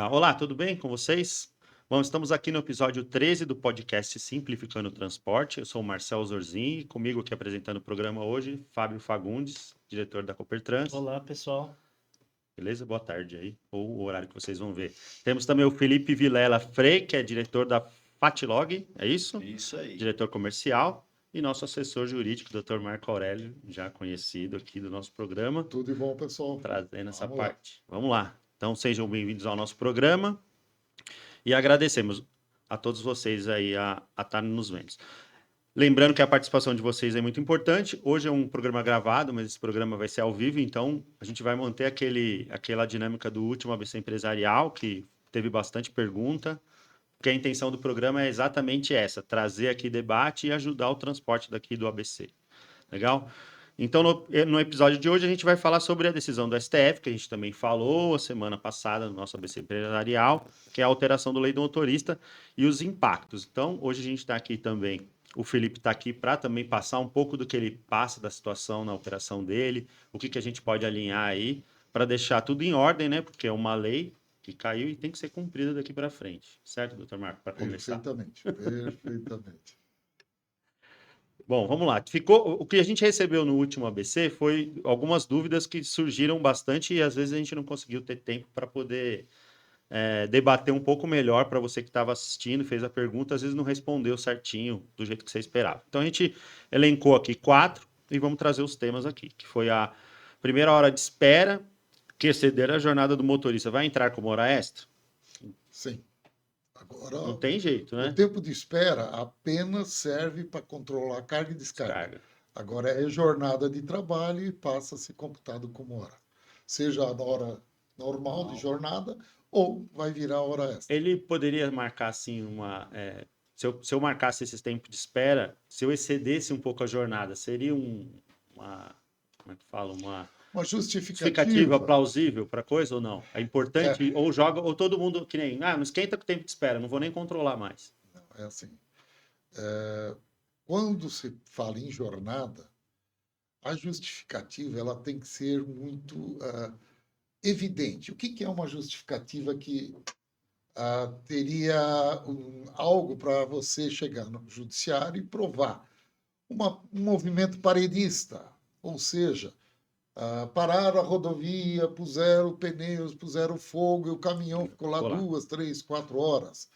Olá, tudo bem com vocês? Bom, estamos aqui no episódio 13 do podcast Simplificando o Transporte. Eu sou o Marcel Zorzin e comigo aqui apresentando o programa hoje, Fábio Fagundes, diretor da Coopertrans. Olá, pessoal. Beleza? Boa tarde aí, ou o horário que vocês vão ver. Temos também o Felipe Vilela Frei, que é diretor da Fatlog, é isso? Isso aí. Diretor comercial. E nosso assessor jurídico, Dr. Marco Aurélio, já conhecido aqui do nosso programa. Tudo de bom, pessoal. Trazendo essa Vamos lá. parte. Vamos lá. Então, sejam bem-vindos ao nosso programa. E agradecemos a todos vocês aí a estar nos vendo. Lembrando que a participação de vocês é muito importante. Hoje é um programa gravado, mas esse programa vai ser ao vivo, então a gente vai manter aquela dinâmica do último ABC Empresarial, que teve bastante pergunta, porque a intenção do programa é exatamente essa, trazer aqui debate e ajudar o transporte daqui do ABC. Legal? Então, no episódio de hoje, a gente vai falar sobre a decisão do STF, que a gente também falou a semana passada no nosso ABC Empresarial, que é a alteração da lei do motorista e os impactos. Então, hoje a gente está aqui também, o Felipe está aqui para também passar um pouco do que ele passa da situação na operação dele, o que a gente pode alinhar aí, para deixar tudo em ordem, né? Porque é uma lei que caiu e tem que ser cumprida daqui para frente. Certo, doutor Marco? Para começar. Perfeitamente. Bom, vamos lá. O que a gente recebeu no último ABC foi algumas dúvidas que surgiram bastante e às vezes a gente não conseguiu ter tempo para poder debater um pouco melhor para você que estava assistindo, fez a pergunta, às vezes não respondeu certinho do jeito que você esperava. Então a gente elencou aqui 4 e vamos trazer os temas aqui, que foi a primeira hora de espera, que exceder a jornada do motorista. Vai entrar como hora extra? Sim. Agora, Não tem jeito, né? o tempo de espera apenas serve para controlar carga e descarga. Agora é jornada de trabalho e passa a ser computado como hora. Seja a hora normal de jornada ou vai virar hora extra. Ele poderia marcar assim se eu marcasse esse tempo de espera, se eu excedesse um pouco a jornada, seria uma, como é que fala, uma Uma justificativa justificativa. plausível para coisa ou não? É importante, ou joga, ou todo mundo que nem, não esquenta com o tempo de espera, não vou nem controlar mais. Não, é assim. Quando se fala em jornada, a justificativa ela tem que ser muito evidente. O que é uma justificativa que teria algo para você chegar no judiciário e provar? Um movimento paredista, ou seja, pararam a rodovia, puseram pneus, puseram fogo e o caminhão ficou lá 2, 3, 4 horas.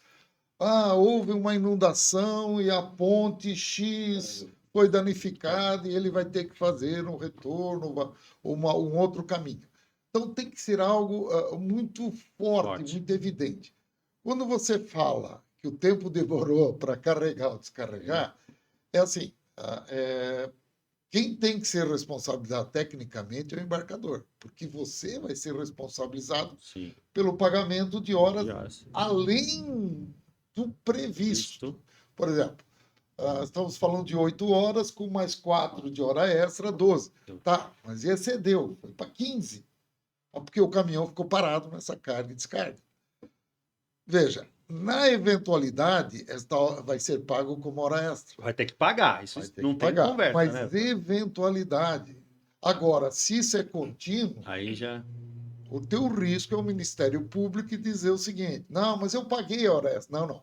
Houve uma inundação e a ponte X foi danificada e ele vai ter que fazer um retorno ou um outro caminho. Então tem que ser algo muito forte, muito evidente. Quando você fala que o tempo demorou para carregar ou descarregar, é assim, quem tem que ser responsabilizado tecnicamente é o embarcador, porque você vai ser responsabilizado pelo pagamento de horas além do previsto. Por exemplo, estamos falando de 8 horas com mais 4 de hora extra, 12. Tá, mas excedeu, foi para 15. Porque o caminhão ficou parado nessa carga e descarga. Veja, na eventualidade, esta vai ser pago como hora extra. Vai ter que pagar, isso não tem conversa, mas né? Eventualidade. Agora, se isso é contínuo, aí já o teu risco é o Ministério Público e dizer o seguinte: não, mas eu paguei a hora extra. Não.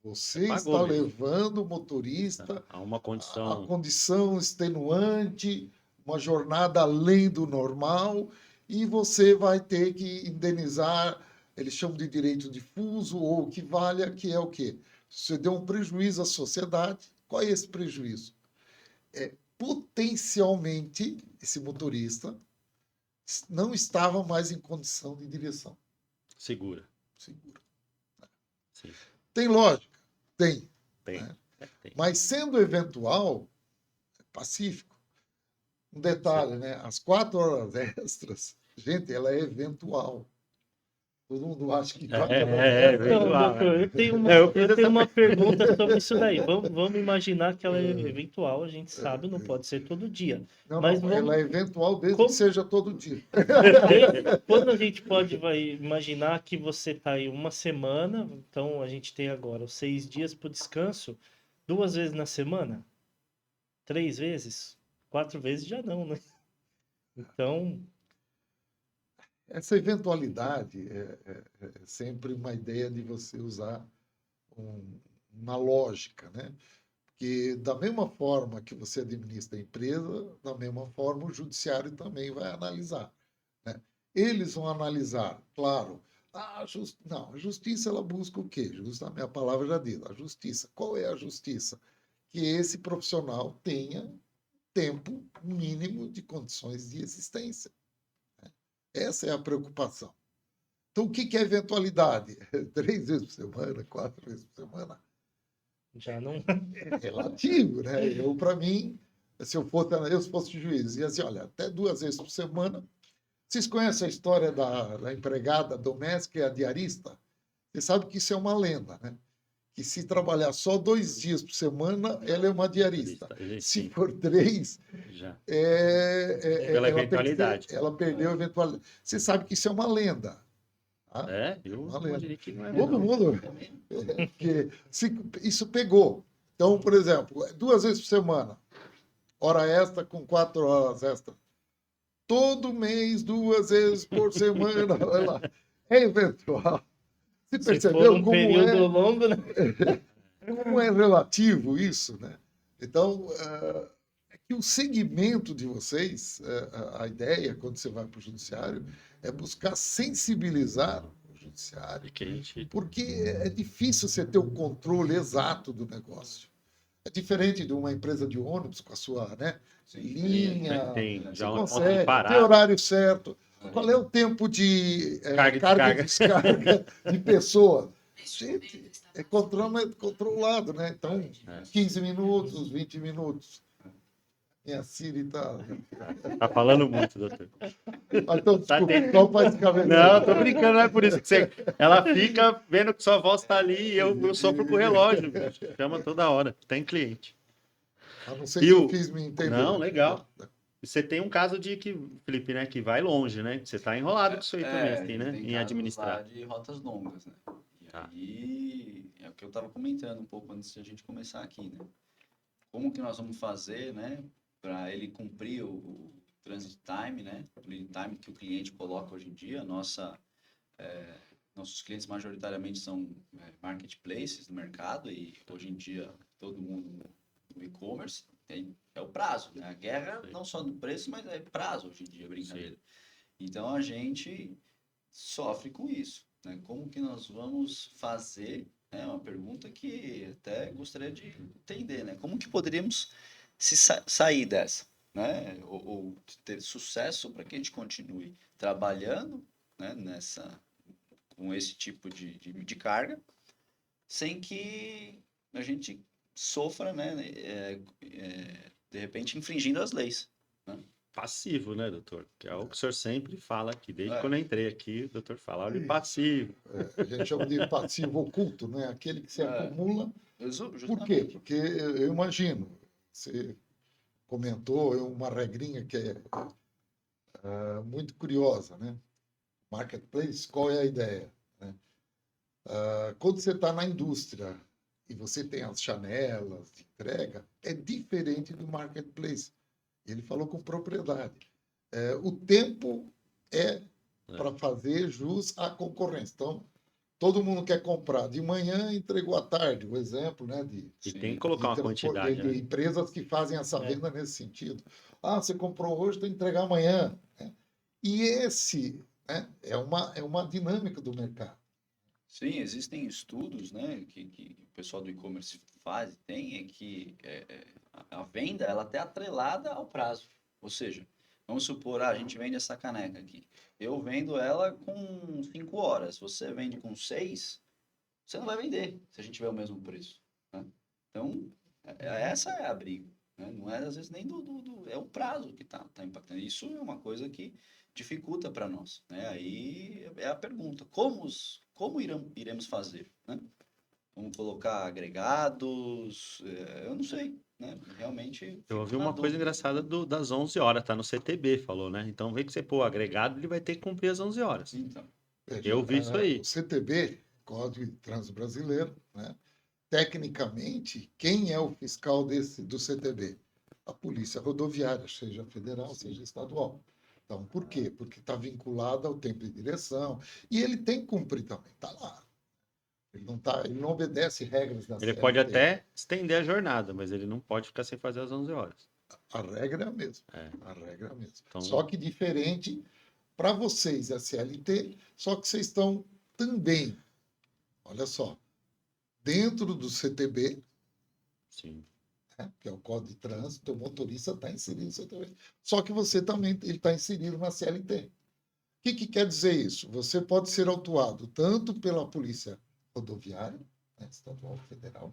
Você está levando o motorista a uma condição, a condição extenuante, uma jornada além do normal, e você vai ter que indenizar, eles chamam de direito difuso, ou o que valha, que é o quê? Você deu um prejuízo à sociedade. Qual é esse prejuízo? Potencialmente, esse motorista não estava mais em condição de direção. Segura. Sim. Tem lógica? Tem. Tem. Mas sendo eventual, é pacífico. Um detalhe, né? As 4 horas extras, gente, ela é eventual. Todo mundo acha que doutor, eu tenho uma pergunta sobre isso daí. Vamos imaginar que ela é eventual, a gente sabe, não pode ser todo dia. Ela é eventual desde que seja todo dia. Quando a gente vai imaginar que você está aí uma semana, então a gente tem agora os 6 dias para o descanso, 2 vezes na semana? 3 vezes? 4 vezes já não, né? Então... essa eventualidade é sempre uma ideia de você usar uma lógica, né? Porque da mesma forma que você administra a empresa, da mesma forma o judiciário também vai analisar, né? Eles vão analisar, claro, não, a justiça ela busca o quê? Justa, a minha palavra já diz, a justiça. Qual é a justiça? Que esse profissional tenha tempo mínimo de condições de existência. Essa é a preocupação. Então, o que é eventualidade? 3 vezes por semana, 4 vezes por semana? Já não. É relativo, né? Para mim, se eu fosse juiz, ia assim, olha, até 2 vezes por semana. Vocês conhecem a história da empregada doméstica e a diarista? Você sabe que isso é uma lenda, né? Que se trabalhar só 2 dias por semana, ela é uma diarista. Se Sim, for 3, já. Pela eventualidade. ela perdeu a eventualidade. Você sabe que isso é uma lenda. Tá? Eu Uma lenda. diria que não é Todo não. mundo. Porque isso pegou. Então, por exemplo, 2 vezes por semana, hora extra com 4 horas extra. Todo mês, 2 vezes por semana. Olha lá. É eventual. Você Se for percebeu um período longo, né? como é relativo isso, né? Então, é que o segmento de vocês, a ideia, quando você vai para o judiciário, é buscar sensibilizar o judiciário, Que a gente porque é difícil você ter o controle exato do negócio. É diferente de uma empresa de ônibus com a sua, né, linha, tem você já um ponto de consegue ter parada. horário certo. Qual é o tempo de Carga e carga e descarga. descarga de pessoa? Gente, é controlado, né? Então, 15 minutos, 20 minutos. Minha Siri tá. Tá falando muito, doutor. Então, Tá desculpa, tendo- só para esclarecer. Não, tô brincando, não é por isso que você. Ela fica vendo que sua voz tá ali e eu sofro com o relógio. Bicho. Chama toda hora. Tem cliente. A não ser E se eu o- fiz me entender. Não, legal. E você tem um caso de que, Felipe, né, que vai longe, né? Você tá enrolado com isso aí também, assim, né? Tem Em casos administrar. lá de rotas longas, né? E Tá. aí é o que eu estava comentando um pouco antes de a gente começar aqui, né? Como que nós vamos fazer, né, para ele cumprir o transit time, né? O lead time que o cliente coloca hoje em dia. Nossos clientes majoritariamente são marketplaces no mercado e hoje em dia todo mundo no e-commerce é o prazo, né? A guerra não só no preço, mas é prazo hoje em dia, brincadeira. Então a gente sofre com isso, né? Como que nós vamos fazer? É uma pergunta que até gostaria de entender, né? Como que poderíamos sair dessa, né? Ou ter sucesso para que a gente continue trabalhando, né? Com esse tipo de carga, sem que a gente sofra, né? De repente infringindo as leis, né? Passivo, né, doutor? Que é o que o senhor sempre fala aqui. Desde É. quando eu entrei aqui, o doutor fala, olha o Isso. passivo. A gente chama de passivo oculto, né? Aquele que se acumula. Por quê? Porque eu imagino, você comentou uma regrinha que é muito curiosa, né? Marketplace, qual é a ideia? Né? Quando você está na indústria e você tem as janelas de entrega, é diferente do marketplace. Ele falou com propriedade. O tempo é para fazer jus à concorrência. Então, todo mundo quer comprar de manhã e entregou à tarde, o exemplo, né, E tem que colocar uma quantidade, de né? empresas que fazem essa venda nesse sentido. Você comprou hoje, tem que entregar amanhã. Né? E esse, né, é uma dinâmica do mercado. Sim, existem estudos, né, que o pessoal do e-commerce faz, é que a venda ela até atrelada ao prazo. Ou seja, vamos supor, a gente vende essa caneca aqui. Eu vendo ela com 5 horas. Você vende com 6, você não vai vender se a gente tiver o mesmo preço. Né? Então, essa é a briga. Né? Não é, às vezes, nem é o prazo que tá impactando. Isso é uma coisa que dificulta para nós. Né? Aí é a pergunta, como iremos fazer? Né? Vamos colocar agregados? Eu não sei. Né? Realmente, Eu ouvi fico na uma coisa dúvida. engraçada das 11 horas, tá no CTB, falou, né? Então, vê que você pôr agregado, ele vai ter que cumprir as 11 horas. Então, Veja, Eu vi isso aí. O CTB, Código de Trânsito Brasileiro, né? Tecnicamente, quem é o fiscal do CTB? A Polícia Rodoviária, seja federal, seja estadual. Então, por quê? Porque está vinculado ao tempo de direção. E ele tem que cumprir também, está lá. Ele não obedece regras da Ele pode CLT. até estender a jornada, mas ele não pode ficar sem fazer às 11 horas. A regra é a mesma. É. A regra é a mesma. Então- Só que diferente para vocês é CLT, só que vocês estão também, olha só, dentro do CTB, Sim. né, que é o Código de Trânsito, o motorista está inserido no CTB. Só que você também está inserido na CLT. O que quer dizer isso? Você pode ser autuado tanto pela Polícia Rodoviária, né, estadual, federal,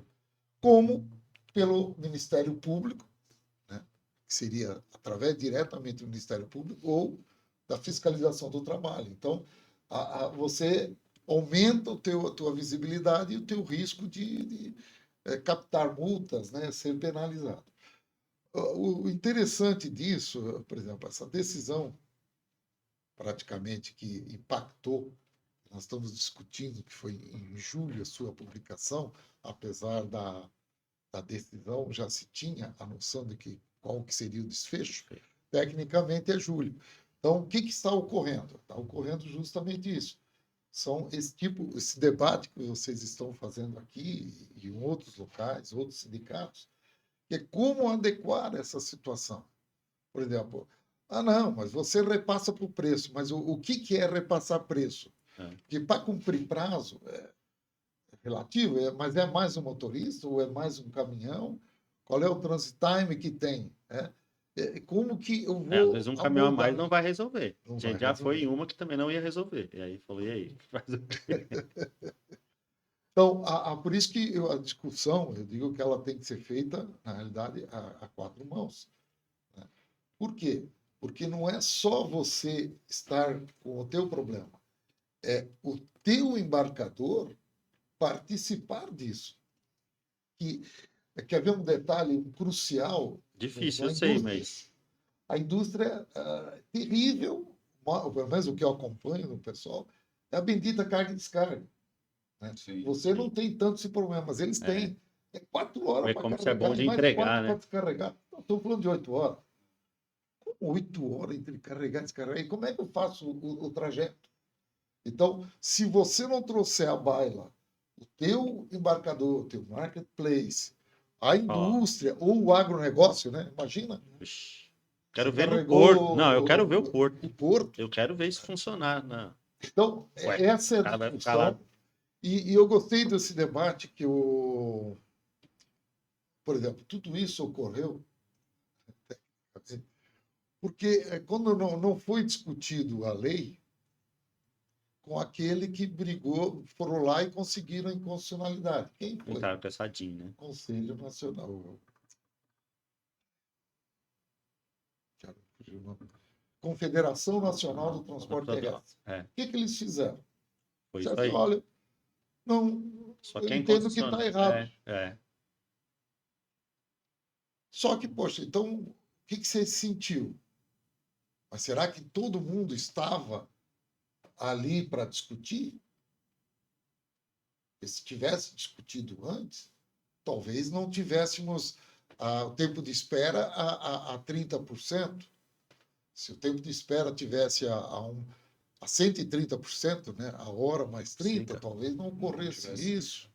como pelo Ministério Público, né, que seria através diretamente do Ministério Público ou da fiscalização do trabalho. Então, você aumenta a tua visibilidade e o teu risco de captar multas, né, ser penalizado. O interessante disso, por exemplo, essa decisão praticamente que impactou, nós estamos discutindo que foi em julho a sua publicação, apesar da decisão, já se tinha a noção de qual que seria o desfecho, tecnicamente é julho. Então, o que está ocorrendo? Está ocorrendo justamente isso. São esse debate que vocês estão fazendo aqui e em outros locais, outros sindicatos, que é como adequar essa situação. Por exemplo, não, mas você repassa para o preço, mas o que é repassar preço? Porque para cumprir prazo é relativo, mas é mais um motorista ou é mais um caminhão? Qual é o transit time que tem? Como que eu vou. Às vezes um caminhão a mais não vai resolver. Não A vai gente já foi resolver. em uma que também não ia resolver. E aí falou, e aí? Faz o quê? Então, por isso que a discussão, eu digo que ela tem que ser feita, na realidade, a quatro mãos. Né? Por quê? Porque não é só você estar com o teu problema, é o teu embarcador participar disso. Quer ver um detalhe crucial? Difícil, A eu sei, indústria. mas... A indústria é terrível, pelo menos o que eu acompanho no pessoal, é a bendita carga e descarga. Né? Sim, Você não tem tanto esse problema, mas eles têm. É 4 horas Vê para como carregar, isso é bom de e mais entregar, 4 né? para descarregar. Estou falando de 8 horas. Como 8 horas entre carregar e descarregar? E como é que eu faço o trajeto? Então, se você não trouxer à baila o teu embarcador, o teu marketplace, a indústria ou o agronegócio, né? Imagina. Ixi, quero Você ver no carregou porto. Não, eu quero ver o porto. O porto. Eu quero ver isso funcionar. Então, Ué, essa é o cara a vai ficar lá. discussão. E eu gostei desse debate por exemplo, tudo isso ocorreu porque quando não foi discutido a lei com aquele que brigou, foram lá e conseguiram a inconstitucionalidade. Quem foi? Entraram pensadinho, né? Conselho Nacional. Confederação Nacional do Transporte Terrestre. É, O que eles fizeram? foi Disseram isso aí. assim, olha, não, Só eu que é entendo que está inconstitucional. errado. É. Só que, poxa, então, o que você sentiu? Mas será que todo mundo estava ali para discutir? Porque se tivesse discutido antes, talvez não tivéssemos o tempo de espera a 30%. Se o tempo de espera tivesse a 130%, né, a hora mais 30%, talvez não ocorresse isso.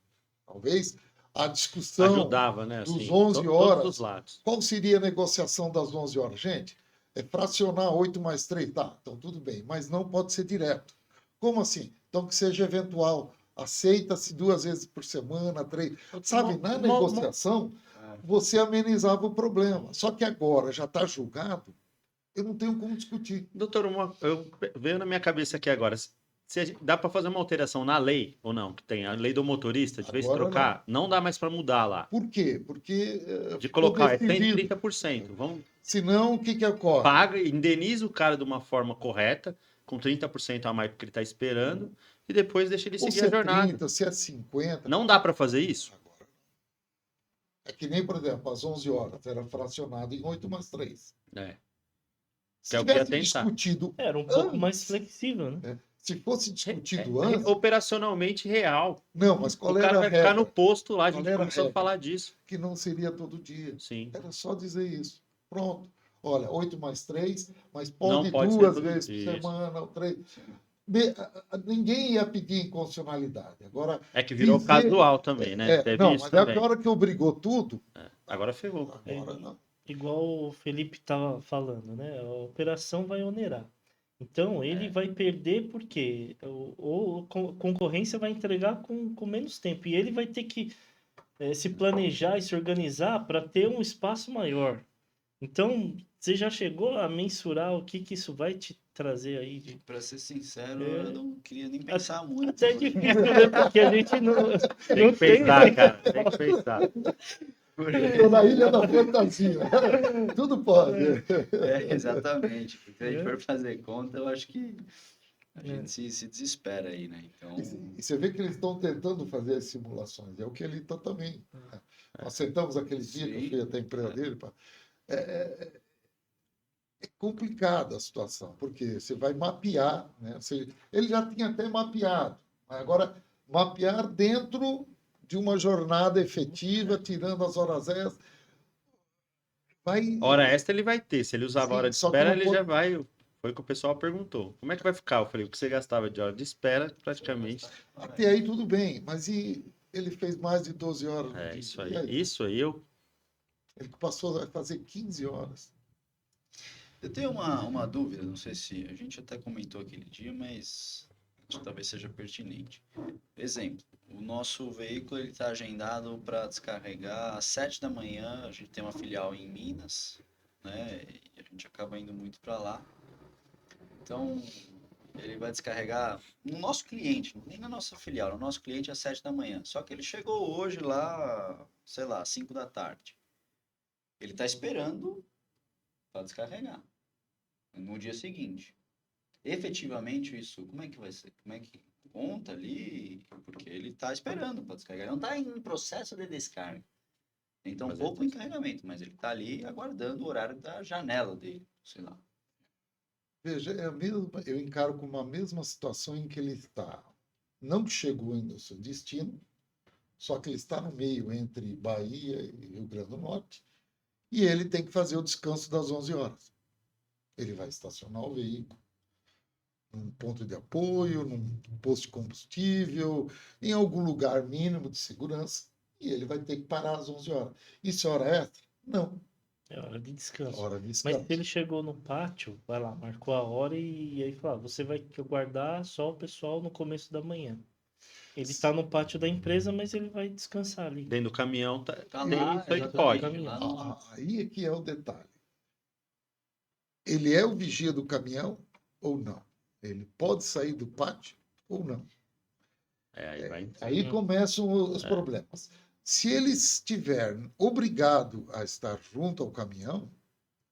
Talvez a discussão Ajudava, né? dos Assim, 11 todos horas. os lados. Qual seria a negociação das 11 horas? Gente, é fracionar 8 mais 3. Tá, então tudo bem, mas não pode ser direto. Como assim? Então que seja eventual. Aceita-se 2 vezes por semana, 3. Sabe, na negociação, você amenizava o problema. Só que agora já está julgado, eu não tenho como discutir. Doutor, veio na minha cabeça aqui agora. Dá para fazer uma alteração na lei ou não? Que tem a lei do motorista, de vez em Agora trocar, não dá mais para mudar lá. Por quê? Porque De ficou colocar decidido. 130%. Vamos, Senão, o que ocorre? paga, indeniza o cara de uma forma correta, com 30% a mais porque ele está esperando, e depois deixa ele Ou seguir se a é jornada. 30, se é 50. Não dá para fazer isso? Agora. É que nem, por exemplo, às 11 horas era fracionado em 8 mais 3. É. Se Que é o que ia tivesse tentar. discutido Era um pouco antes, mais flexível, né? se fosse discutido antes, Operacionalmente real. não, mas qual O era cara a vai regra? ficar no posto lá, a Qual gente era a começou a regra? falar disso. Que não seria todo dia. Sim. Era só dizer isso. Pronto. olha, 8 mais 3, mas Não pode pode ser 2 tudo vezes por isso. semana, ou 3. Ninguém ia pedir inconstitucionalidade. Agora, É que virou dizer- casual também, né? Teve não, isso mas é também. a hora que obrigou tudo, Agora ferrou. agora não. Igual o Felipe estava falando, né? A operação vai onerar. Então, ele É. vai perder porque concorrência vai entregar com menos tempo. E ele vai ter que se planejar e se organizar para ter um espaço maior. Então, você já chegou a mensurar o que isso vai te trazer aí? Pra ser sincero, É. eu não queria nem pensar muito. Até é difícil, né? Porque a gente não Tem que pensar, cara. Tem que pensar. Estou na ilha da fantasia. Tudo pode. Exatamente. Porque se a gente for fazer conta, eu acho que a É. gente se desespera aí, né? Então, E você vê que eles estão tentando fazer as simulações. É o que ele está também. Né? Nós sentamos aquele dia que eu fui até a empresa dele. É complicada a situação, porque você vai mapear, né? Ele já tinha até mapeado, mas agora mapear dentro de uma jornada efetiva, tirando as horas extras, vai. Hora extra ele vai ter. Se ele usava Sim, hora de só que espera, não ele pode- já vai. Foi o que o pessoal perguntou. Como é que vai ficar? Eu falei, o que você gastava de hora de espera, praticamente. Até aí tudo bem, mas ele fez mais de 12 horas no É, dia. isso E aí. Isso aí eu. Ele passou a fazer 15 horas. eu tenho uma dúvida, não sei se a gente até comentou aquele dia, mas acho que talvez seja pertinente. Exemplo, o nosso veículo está agendado para descarregar às 7 da manhã, a gente tem uma filial em Minas, né? E a gente acaba indo muito para lá. Então, ele vai descarregar no nosso cliente, nem na nossa filial, no nosso cliente às 7 da manhã. Só que ele chegou hoje lá, sei lá, 5 da tarde. Ele está esperando para descarregar no dia seguinte. Efetivamente isso, como é que vai ser? Como é que conta ali? Porque ele está esperando para descarregar. Ele não está em processo de descarga. Então, Mas pouco ele em carregamento, mas ele está ali aguardando o horário da janela dele, sei lá. Veja, eu encaro como a mesma situação em que ele está. Não chegou ainda ao seu destino, só que ele está no meio entre Bahia e Rio Grande do Norte, e ele tem que fazer o descanso das 11 horas. Ele vai estacionar o veículo num ponto de apoio, num posto de combustível, em algum lugar mínimo de segurança, e ele vai ter que parar às 11 horas. Isso é hora extra? Não, É hora de descanso. hora de Mas descanso. se ele chegou no pátio, vai lá, marcou a hora e aí fala, você vai aguardar só o pessoal no começo da manhã. Ele está no pátio da empresa, mas ele vai descansar ali. Dentro do caminhão, Tá tem lá, isso aí que exatamente, pode. lá no- Aí é que é o detalhe. Ele é o vigia do caminhão ou não? Ele pode sair do pátio ou não? Aí vai. Aí começam os problemas. Se ele estiver obrigado a estar junto ao caminhão,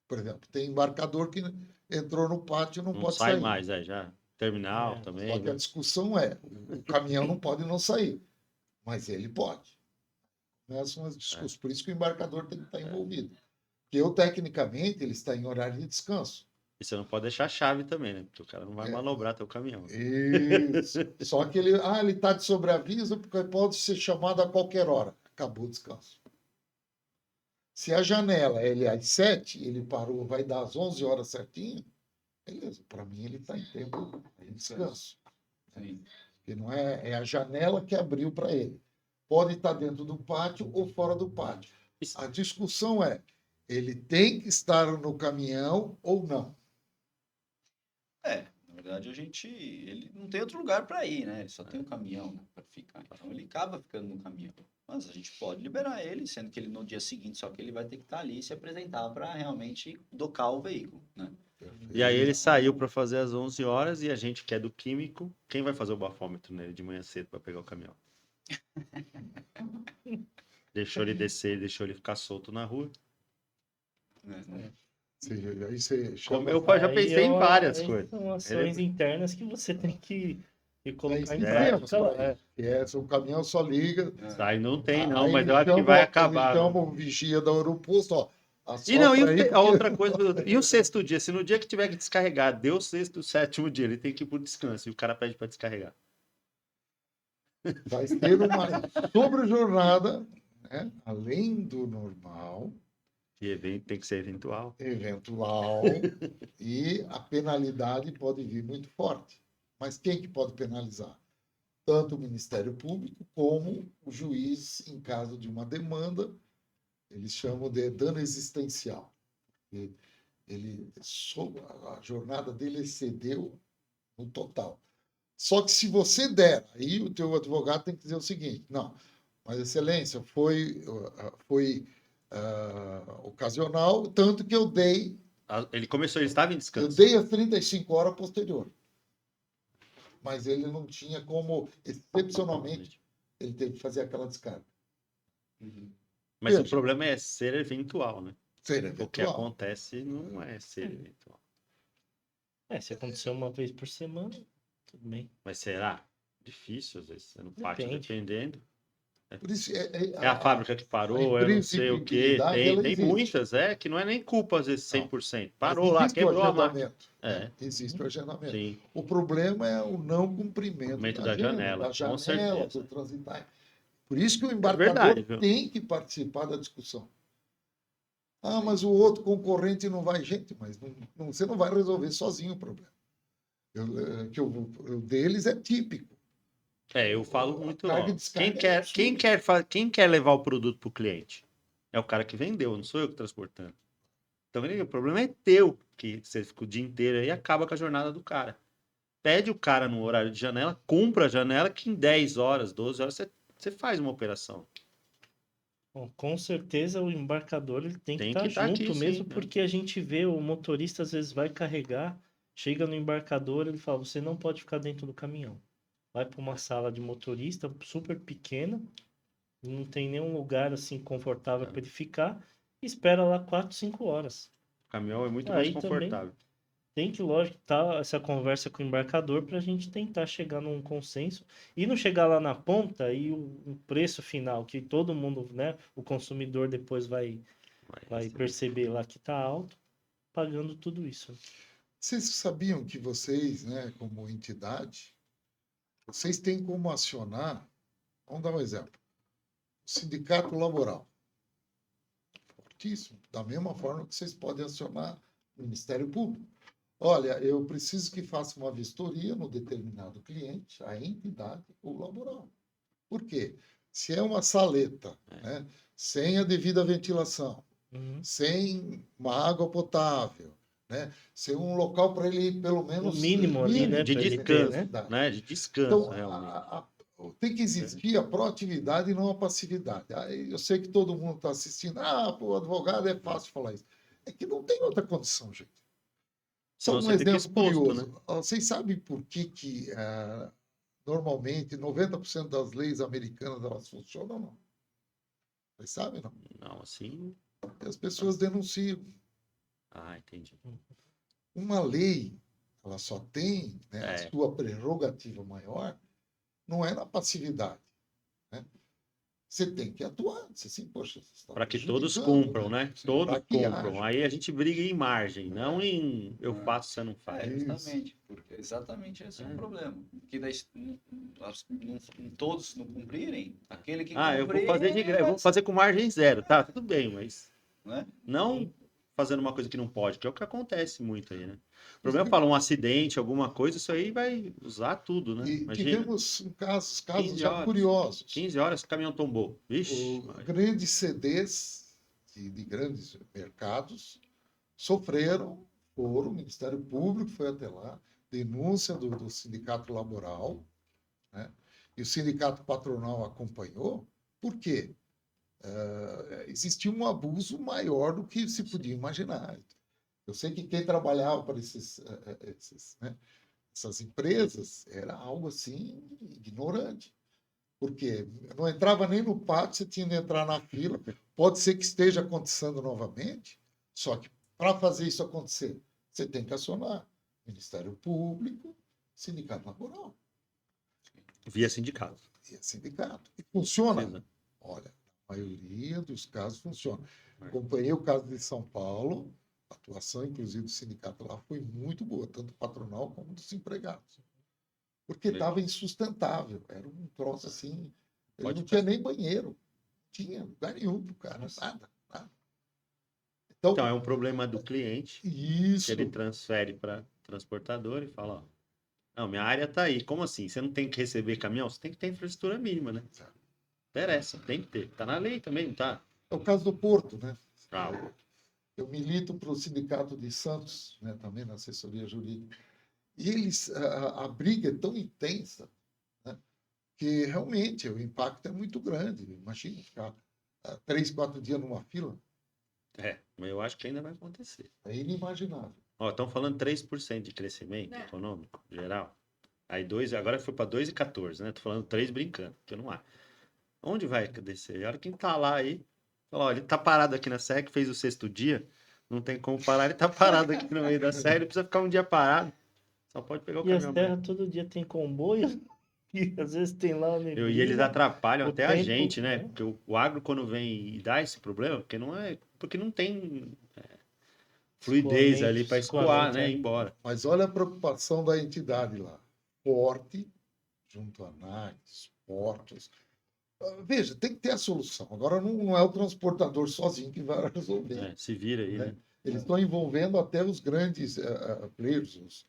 por exemplo, tem embarcador que entrou no pátio e não Não pode sai sair. mais, já. Terminal É. também. Só que a Né? discussão é, o caminhão não pode não sair, mas ele pode. Começam as discussões. Por isso que o embarcador tem que estar envolvido. Porque eu, tecnicamente, ele está em horário de descanso. E você não pode deixar a chave também, né? Porque o cara não vai manobrar teu caminhão. Isso. Só que ele está de sobreaviso porque pode ser chamado a qualquer hora. Acabou o descanso. Se a janela ele é às 7, ele parou, vai dar às 11 horas certinho, beleza. Para mim ele está em tempo de descanso. Sim. Porque não é a janela que abriu para ele. Pode estar dentro do pátio ou fora do pátio. Isso- A discussão é, ele tem que estar no caminhão ou não? Na verdade ele não tem outro lugar para ir, né? Ele só tem um caminhão, né, para ficar. Então ele acaba ficando no caminhão. Mas a gente pode liberar ele, sendo que ele no dia seguinte, só que ele vai ter que estar ali e se apresentar para realmente docar o veículo, né? E aí ele saiu para fazer às 11 horas e a gente que é do químico, quem vai fazer o bafômetro nele de manhã cedo para pegar o caminhão? Deixou ele descer, deixou ele ficar solto na rua. Aí você chama, Eu já Aí pensei em várias aí coisas. São ações internas que você tem que colocar em fizemos, prática. lá. o caminhão só liga. Aí não tem, não, Aí mas ele eu acho que chama- vai Ele acabar. chama Né? o vigia do aeroporto, ó. E não, assopra aí, a porque outra coisa, e o sexto dia? Se no dia que tiver que descarregar, deu o sexto, o sétimo dia, ele tem que ir pro descanso e o cara pede para descarregar. vai ter uma sobrejornada, né? Além do normal, E evento tem que ser eventual. eventual, e a penalidade pode vir muito forte. Mas quem que pode penalizar? Tanto o Ministério Público como o juiz, em caso de uma demanda, eles chamam de dano existencial. A jornada dele excedeu no total. Só que se você der, aí o teu advogado tem que dizer o seguinte: não, mas excelência, foi ocasional, tanto que eu dei Ele estava em eu descanso. dei as 35 horas posterior. Mas ele não tinha como, excepcionalmente, ele teve que fazer aquela descarga. Mas o Veja. problema é ser eventual, né? Ser O que eventual. acontece não é ser eventual. Se acontecer uma vez por semana, tudo bem. Mas será? Difícil, às vezes. Você não parte Depende. dependendo. Por isso, É a fábrica que a parou, eu não sei o quê. imprevisibilidade, Tem, ela tem existe. muitas, que não é nem culpa, às vezes, Não. 100%. Mas Parou lá, existe o quebrou a máquina. agendamento. Né? Existe o agendamento. Sim. O problema é o não cumprimento Cumprimento da da agenda, janela, com certeza. do transitar. Por isso que o verdade, embarcador viu? tem que participar da discussão. Ah, mas o outro concorrente não vai. Gente, mas você não vai resolver sozinho o problema. O deles é típico. Eu falo muito, carga ó, e descarga quem quer levar o produto para o cliente? É o cara que vendeu, não sou eu que transportando. Então, o problema é teu, que você fica o dia inteiro aí e acaba com a jornada do cara. Pede o cara no horário de janela, cumpra a janela, que em 10 horas, 12 horas, você faz uma operação. Bom, com certeza o embarcador ele tem que Tem estar que tá junto aqui, mesmo, sim, né? porque a gente vê o motorista às vezes vai carregar, chega no embarcador, ele fala, você não pode ficar dentro do caminhão. Vai para uma sala de motorista super pequena, não tem nenhum lugar assim confortável para ele ficar, e espera lá 4, 5 horas. O caminhão é muito mais Aí também confortável. tem que, lógico, tá essa conversa com o embarcador para a gente tentar chegar num consenso e não chegar lá na ponta e o preço final, que todo mundo, né, o consumidor depois vai perceber lá que tá alto, pagando tudo isso. Vocês sabiam que vocês, né, como entidade, vocês têm como acionar, vamos dar um exemplo, o sindicato laboral. Fortíssimo. Da mesma forma que vocês podem acionar o Ministério Público. Olha, eu preciso que faça uma vistoria no determinado cliente, a entidade ou laboral. Por quê? Se é uma saleta, né, sem a devida ventilação, sem uma água potável, né, sem um local para ele, pelo menos, o mínimo ali, né, De pra ele descanso, ter, né? De descanso, Então, realmente. tem que existir a proatividade e não a passividade. Eu sei que todo mundo está assistindo. O advogado é fácil falar isso. É que não tem outra condição, gente. Só Senão um você fica exemplo exposto, curioso. né? Vocês sabem por que normalmente 90% das leis americanas elas funcionam ou não? Vocês sabem, não? Não, assim. Porque as pessoas denunciam. Ah, entendi. Uma lei, ela só tem, né, a É. sua prerrogativa maior, não é na passividade. Né? Você tem que atuar. Você sim, poxa, você está Para que todos prejudicando, cumpram, né? Sim. Todos Pra que cumpram. haja. Aí a gente briga em margem, não em eu faço, você não faz. Justamente, porque exatamente esse é o problema. Que daí, todos não cumprirem, aquele que Eu vou cumprir, fazer de graça, eu vou fazer com margem zero, tá? Tudo bem, mas né? não fazendo uma coisa que não pode, que é o que acontece muito aí, né? O problema é falar um acidente, alguma coisa, isso aí vai usar tudo, né? E Imagina. tivemos casos 15 já horas. curiosos. 15 horas o caminhão tombou. Vixe, Grandes CDs de grandes mercados sofreram, o Ministério Público foi até lá, denúncia do sindicato laboral, né? E o sindicato patronal acompanhou. Por quê? Existia um abuso maior do que se podia imaginar. Eu sei que quem trabalhava para né, essas empresas era algo assim ignorante. Porque não entrava nem no pátio, você tinha de entrar na fila. Pode ser que esteja acontecendo novamente, só que para fazer isso acontecer, você tem que acionar Ministério Público, Sindicato Laboral. via sindicato. E é sindicato. E funciona? Exato. Olha, a maioria dos casos funciona. Acompanhei o caso de São Paulo, a atuação, inclusive, do sindicato lá foi muito boa, tanto patronal como dos empregados. Porque estava insustentável. Era um troço assim. Ele não tinha nem banheiro. Não tinha lugar nenhum para o cara. Nada. Então, é um problema do cliente, que isso, ele transfere para transportador e fala, ó, não, minha área tá aí. Como assim? Você não tem que receber caminhão? Você tem que ter infraestrutura mínima, né? Interessa, tem que ter. Tá na lei também, não tá? é o caso do Porto, né? Ah, Eu milito para o Sindicato de Santos, né, também na assessoria jurídica. E eles, a briga é tão intensa, né, que realmente o impacto é muito grande. Imagina ficar 3, 4 dias numa fila, mas eu acho que ainda vai acontecer. é inimaginável. Ó, estão falando 3% de crescimento econômico geral. Aí agora foi para 2,14, né? Tô falando 3 brincando, porque não há. Onde vai descer? A hora que tá lá aí, fala, ó, ele tá parado aqui na SEC, fez o 6º dia, não tem como parar, ele tá parado aqui no meio da série, ele precisa ficar um dia parado. Só pode pegar o E as caminhão amanhã. terras todo dia tem comboio, e às vezes tem lá E neblina. eles atrapalham o até a tempo, gente, né? né? Porque o agro, quando vem e dá esse problema, porque não tem fluidez ali para escoar, né? Ir embora. Mas olha a preocupação da entidade lá. Porte, junto a ANAC, portos. Veja, tem que ter a solução. Agora não é o transportador sozinho que vai resolver. Se vira aí, né? Eles estão envolvendo até os grandes players,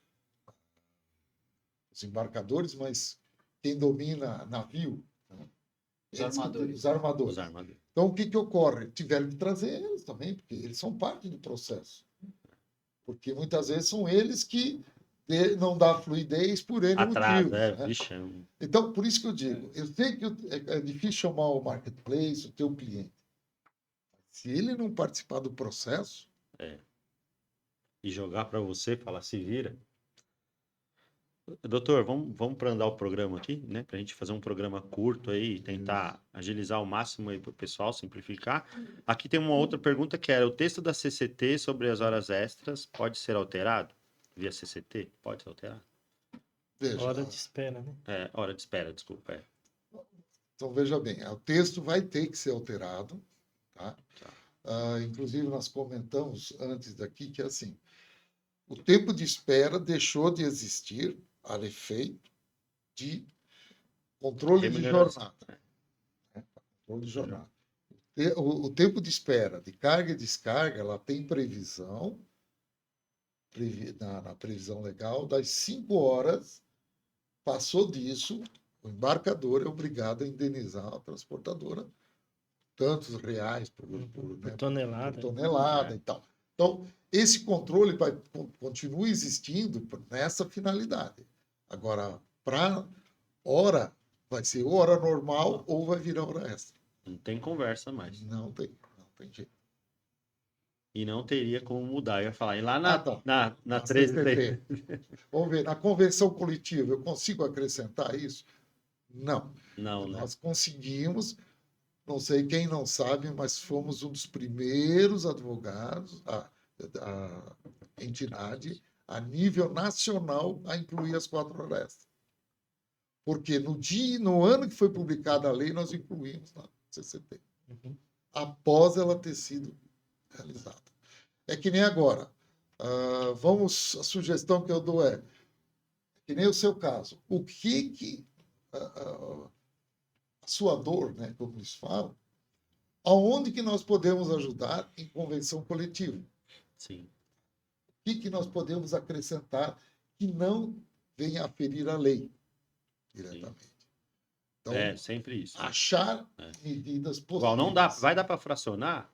os embarcadores, mas quem domina navio, né? Os armadores. Os armadores. Os armadores. Então, o que, que ocorre? Tiveram que trazer eles também, porque eles são parte do processo. Porque muitas vezes são eles que não dá fluidez por N Atrás, motivos. Né? vixe. Então, por isso que eu digo, eu sei que é difícil chamar o marketplace, o teu cliente. Se ele não participar do processo... E jogar para você, falar, se vira. Doutor, vamos para andar o programa aqui, né? Para a gente fazer um programa curto aí, tentar agilizar ao máximo aí para o pessoal, simplificar. Aqui tem uma outra pergunta que era: o texto da CCT sobre as horas extras pode ser alterado via CCT? Pode ser alterado? Veja, Hora de espera, né? Hora de espera, desculpa. Então, veja bem, o texto vai ter que ser alterado, tá? Inclusive, nós comentamos antes daqui que, assim, o tempo de espera deixou de existir a efeito de controle de jornada. Né? Controle de jornada. O tempo de espera de carga e descarga, ela tem previsão, na previsão legal, das 5 horas, passou disso, o embarcador é obrigado a indenizar a transportadora tantos reais por tonelada e tal. Então, esse controle continua existindo nessa finalidade. Agora, para hora, vai ser hora normal ou vai virar hora extra. Não tem conversa mais. Não tem jeito. E não teria como mudar. Eu ia falar, e lá na 13... Vamos ver, na convenção coletiva, eu consigo acrescentar isso? Não. Não, Nós conseguimos, não sei quem não sabe, mas fomos um dos primeiros advogados, a entidade, a nível nacional, a incluir as 4 horas extras. Porque no ano que foi publicada a lei, nós incluímos na CCT. Após ela ter sido realizada. É que nem agora. A sugestão que eu dou que nem o seu caso. O que a sua dor, né, como eles falam, aonde que nós podemos ajudar em convenção coletiva? Sim. O que nós podemos acrescentar que não venha a ferir a lei diretamente? Então, sempre isso. Achar medidas possíveis. Igual, não dá, vai dar para fracionar?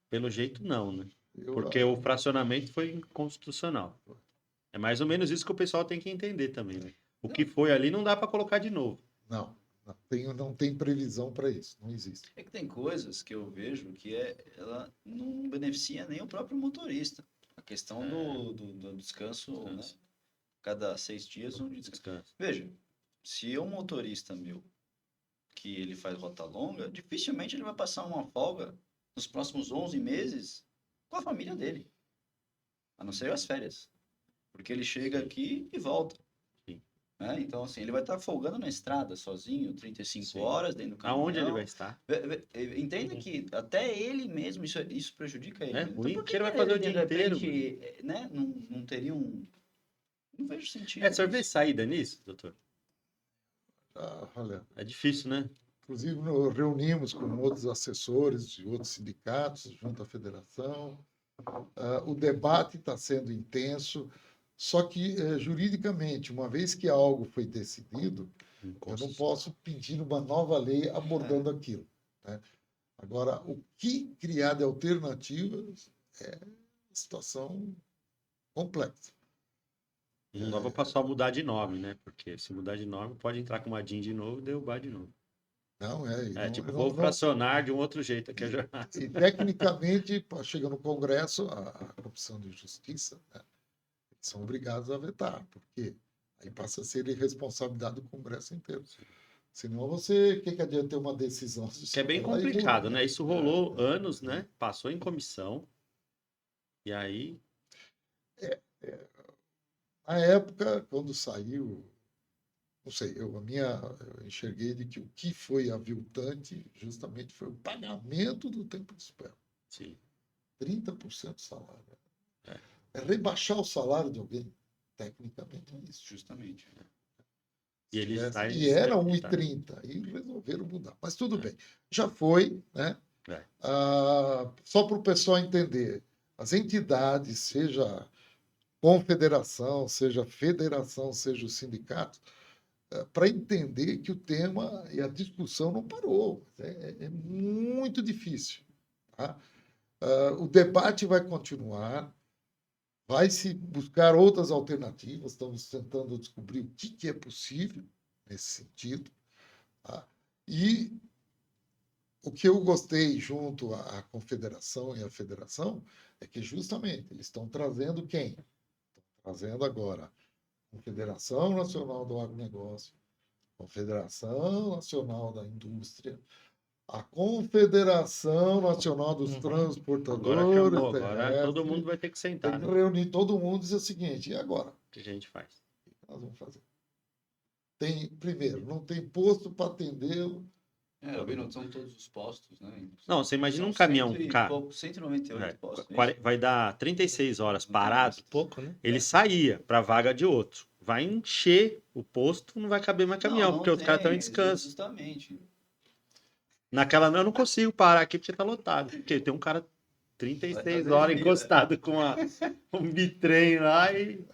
Pelo jeito, não, né? Porque o fracionamento foi inconstitucional. É mais ou menos isso que o pessoal tem que entender também, né? O que foi ali não dá para colocar de novo. Não tem previsão para isso, não existe. É que tem coisas que eu vejo que ela não beneficia nem o próprio motorista. A questão do descanso, né? Cada 6 dias um descanso. Veja, se é um motorista meu que ele faz rota longa, dificilmente ele vai passar uma folga nos próximos 11 meses com a família dele. A não ser as férias. Porque ele chega aqui e volta. Né? Então, assim, ele vai estar folgando na estrada sozinho, 35 horas dentro do caminhão. Aonde ele vai estar? Entenda que até ele mesmo, isso prejudica ele. Então, por que ele vai fazer o dia inteiro. Né? Não teria Não vejo sentido. O senhor vê saída nisso, doutor? Olha, É difícil, né? Inclusive, reunimos com outros assessores de outros sindicatos, junto à federação. O debate está sendo intenso, só que, juridicamente, uma vez que algo foi decidido, eu não posso pedir uma nova lei abordando aquilo, né? Agora, o que criar de alternativas é uma situação complexa. Não dá para só mudar de nome, né? Porque se mudar de nome, pode entrar com uma DIN de novo e derrubar de novo. Não é, É, não, tipo, não, vou não, fracionar de um outro jeito aqui a jornada. e tecnicamente, chega no Congresso, a Comissão de Justiça, né, eles são obrigados a vetar, porque aí passa a ser responsabilidade do Congresso inteiro. Senão você, o que adianta ter uma decisão? Que é bem Vai lá e muda, complicado, né? Isso rolou anos, né? Passou em comissão. E aí, Na época, quando saiu, não sei, eu enxerguei de que o que foi aviltante justamente foi o pagamento do tempo de espera. sim. 30% do salário. É. É rebaixar o salário de alguém, tecnicamente é isso. Justamente. E eles saem. E era 1,30, e resolveram mudar. Mas tudo bem, já foi, né? É. Só para o pessoal entender, as entidades, seja confederação, seja federação, seja o sindicato, para entender que o tema e a discussão não parou. É muito difícil. Tá? O debate vai continuar, vai se buscar outras alternativas, estamos tentando descobrir o que é possível nesse sentido. Tá? E o que eu gostei junto à confederação e à federação é que justamente eles estão trazendo quem? Estão trazendo agora a Confederação Nacional do Agronegócio, Confederação Nacional da Indústria, a Confederação Nacional dos Uhum. Transportadores Agora chamou, agora todo Terrestres. mundo vai ter que Tem sentar, que né? reunir todo mundo e dizer o seguinte: e agora? O que a gente faz? O que nós vamos fazer? Primeiro, não tem posto para atendê-lo. Eu vi, não são todos os postos, né? Não, você imagina São um caminhão, 100 e cara, pouco, 198 postos. vai dar 36 horas Não tem parado, postos. Pouco, né? ele saía para vaga de outro. Vai encher o posto, não vai caber mais caminhão, Não porque os caras estão em tem, descanso. Justamente. Naquela eu não consigo parar aqui porque tá lotado. Porque tem um cara 36 horas encostado com um bitrem lá e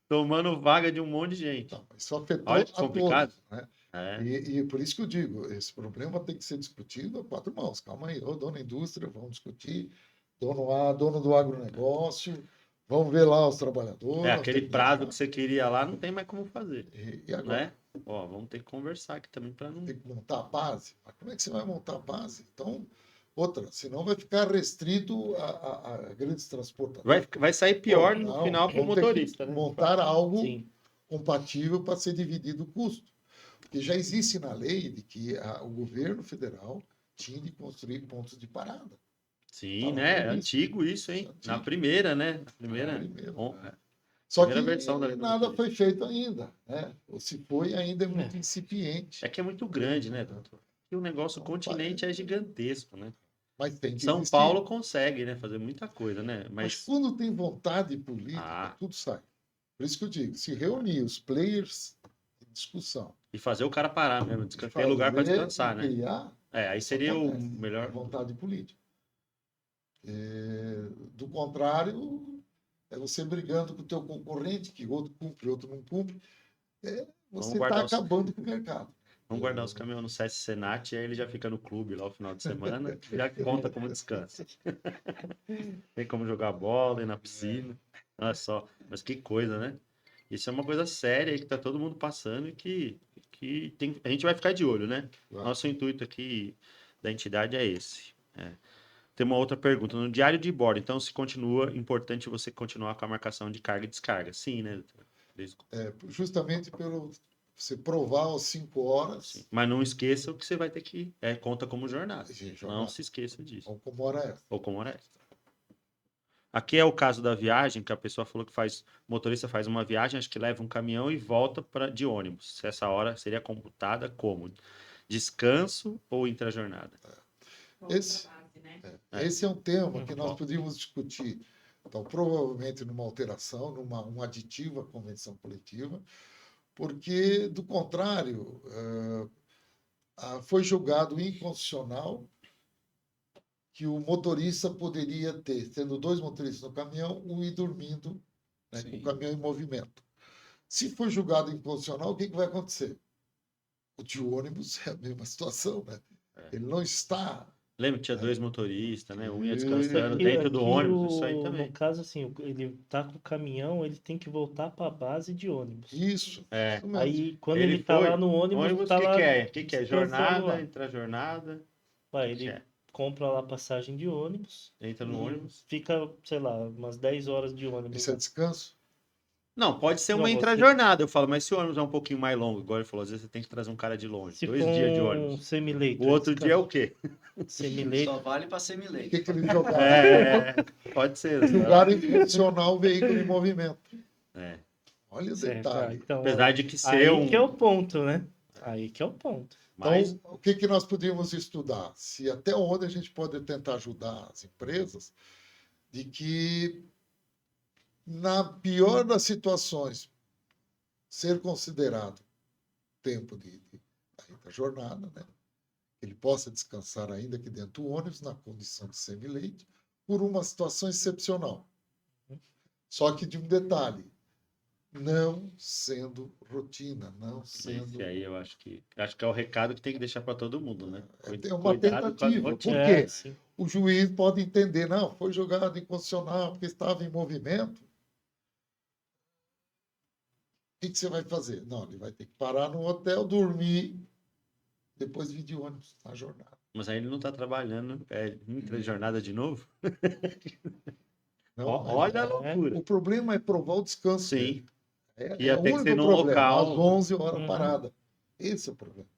tomando vaga de um monte de gente. Não, isso afetou Olha que a complicado. todos, né? É, E por isso que eu digo, esse problema tem que ser discutido a quatro mãos. Calma aí, ô dono da indústria, vamos discutir. Dono do agronegócio, vamos ver lá os trabalhadores. nós aquele temos prazo achar. que você queria lá, não tem mais como fazer, E agora? né? Ó, vamos ter que conversar aqui também para não... Tem que montar a base. Mas como é que você vai montar a base? Então, outra, senão vai ficar restrito a grandes transportadores. Vai sair pior Pô, no não, final para o vamos ter que motorista, né? montar algo Sim. compatível para ser dividido o custo. Porque já existe na lei de que o governo federal tinha de construir pontos de parada. Sim, Tá né? É previsto. antigo isso, hein? Antigo. Na primeira, né? Na primeira, primeira. Só que primeira versão da lei do nada motorista. foi feito ainda, né? Ou se foi, ainda é muito É. incipiente. É que é muito grande, né, doutor? E o negócio, o continente é gigantesco, né? Mas tem que São existir. Paulo consegue, né, fazer muita coisa, né? Mas Mas quando tem vontade política, Ah. tudo sai. Por isso que eu digo, se reunir os players em discussão, e fazer o cara parar mesmo, e ter lugar para fazer descansar, e né? criar, Aí isso seria o acontece. melhor. É vontade política. Do contrário, é você brigando com o teu concorrente, que outro cumpre, outro não cumpre. Você está guardar os- acabando com o mercado. Vamos guardar os caminhões no SESC Senat e aí ele já fica no clube lá no final de semana, já conta como descanso. Tem como jogar bola, ir na piscina. Olha só, mas que coisa, né? Isso é uma coisa séria aí que tá todo mundo passando e que a gente vai ficar de olho, né? Vai. Nosso intuito aqui da entidade é esse. Tem uma outra pergunta. No diário de bordo, então, se continua importante você continuar com a marcação de carga e descarga? Sim, né? Justamente pelo você provar as 5 horas. Sim. Mas não esqueça que você vai ter que... conta como jornada. Sim, Não jornada. se esqueça disso. Ou como hora extra. Ou como hora extra. Aqui é o caso da viagem, que a pessoa falou que o motorista faz uma viagem, acho que leva um caminhão e volta de ônibus. Se essa hora seria computada como descanso ou intrajornada? Esse, esse é um tema que nós Bom. podíamos discutir. Então, provavelmente numa alteração, um aditivo à convenção coletiva, porque, do contrário, foi julgado inconstitucional que o motorista poderia ter, tendo 2 motoristas no caminhão, um ir dormindo, né, com Sim. o caminhão em movimento. Se for julgado inconstitucional, o que vai acontecer? O de ônibus é a mesma situação, né? Ele não está. Lembra que tinha 2 motoristas, né? Um ia Isso. descansando Aqui, dentro do ônibus, isso aí no também. caso, assim, ele tá com o caminhão, ele tem que voltar para a base de ônibus. Isso. É. Isso mesmo. Aí, quando Ele ele tá foi. lá no ônibus, Ônibus, tá o que lá que é? O que que é? descansando Jornada, lá. intra-jornada, Vai, que ele é? compra lá a passagem de ônibus Entra no e ônibus. fica, sei lá, umas 10 horas de ônibus Isso é lá. descanso? Não, pode ser Não, uma você- intra-jornada, eu falo, mas se o ônibus é um pouquinho mais longo, igual ele falou, às vezes você tem que trazer um cara de longe. Se 2 for dias de um ônibus. semi-leito, O outro dia é o quê? Semi-leito. Só vale para O semi-leito. que eles jogaram? É, pode ser. Julgaram inconstitucional o veículo em movimento. É. Olha o Certo, detalhe. então, Apesar de que aí ser um. que é o ponto, né? Aí que é o ponto. Mas, Então, o que nós podíamos estudar? Se até onde a gente pode tentar ajudar as empresas, de que, na pior das situações, ser considerado tempo da jornada, né? Ele possa descansar ainda aqui dentro do ônibus, na condição de semi-leito, por uma situação excepcional. Só que de um detalhe, não sendo rotina, não sendo... esse aí eu acho que é o recado que tem que deixar para todo mundo, né? É uma Cuidado com as tentativa. rotinas. Por quê? Sim. O juiz pode entender, não, foi julgado inconstitucional porque estava em movimento. O que você vai fazer? Não, ele vai ter que parar no hotel, dormir, depois vir de ônibus na jornada. Mas aí ele não está trabalhando, é intra-jornada de novo? Não, Olha a loucura. o problema é provar o descanso dele. Sim, É, ia é o ter que único ser num problema, local. às 11 horas Uhum. parada. Esse é o problema.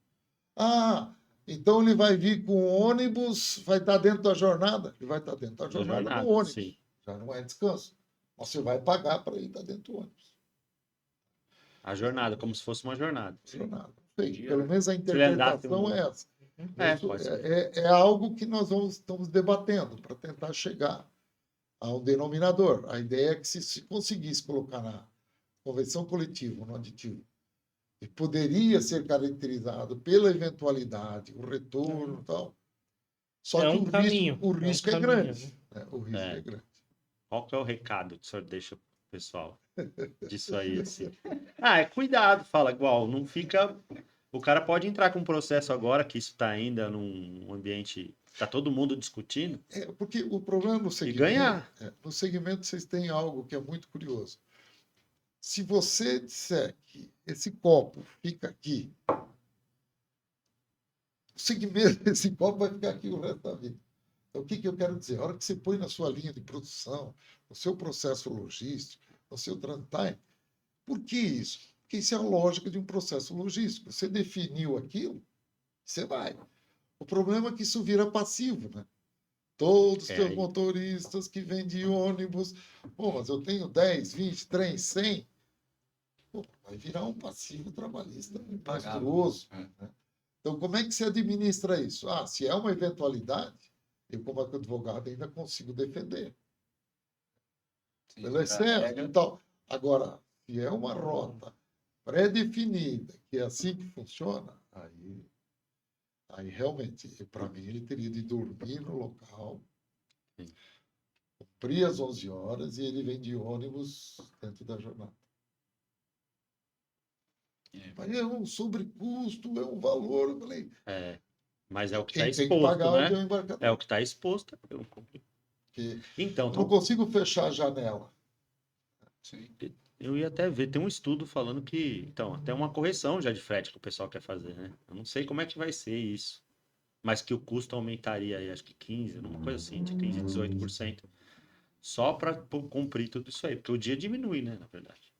Ah, então ele vai vir com o ônibus, vai estar dentro da jornada? Ele vai estar dentro da jornada no ônibus. Sim. Já não é descanso. Você vai pagar para ele estar dentro do ônibus. A jornada, como se fosse uma jornada. Jornada. Feito. Dia, Pelo né? menos a ele andasse interpretação um- é essa. É, Isso pode ser. é algo que nós estamos debatendo para tentar chegar a um denominador. A ideia é que se conseguisse colocar na convenção coletiva, no aditivo, e poderia ser caracterizado pela eventualidade, o retorno e tal. Só É que um o caminho, risco, o é um risco é caminho, grande. Né? O risco É. é grande. Qual que é o recado que o senhor deixa pro pessoal disso aí, assim? Ah, é cuidado, fala igual, não fica... O cara pode entrar com um processo agora, que isso está ainda num ambiente... Está todo mundo discutindo, É, porque o problema no e segmento, ganhar. no segmento vocês têm algo que é muito curioso. Se você disser que esse copo fica aqui, o segmento desse copo vai ficar aqui o resto da vida. Então, o que eu quero dizer? A hora que você põe na sua linha de produção, no seu processo logístico, no seu transit time, por que isso? Porque isso é a lógica de um processo logístico. Você definiu aquilo, você vai. O problema é que isso vira passivo, né? Todos os É, teus aí. motoristas que vêm de ônibus, pô, mas eu tenho 10, 20, 3, 100. Pô, vai virar um passivo trabalhista Impagável. monstruoso. É. Né? Então, como é que se administra isso? Ah, se é uma eventualidade, eu, como advogado, ainda consigo defender. Sim, Pelo a excesso regra- e tal. Agora, se é uma rota pré-definida, que é assim que funciona, aí realmente, para mim, ele teria de dormir no local, Sim. cumprir às 11 horas e ele vem de ônibus dentro da jornada. Mas é um sobrecusto, é um valor. Eu falei, É, mas é o que quem está tem que exposto, pagar é o né? embarcador. É o que está exposto. Porque Então, eu não consigo fechar a janela. Sim. eu ia até ver, tem um estudo falando que, então, até uma correção já de frete que o pessoal quer fazer, né? Eu não sei como é que vai ser isso, mas que o custo aumentaria aí, acho que 15, uma coisa assim, de 15, 18%, só para cumprir tudo isso aí, porque o dia diminui, né, na verdade.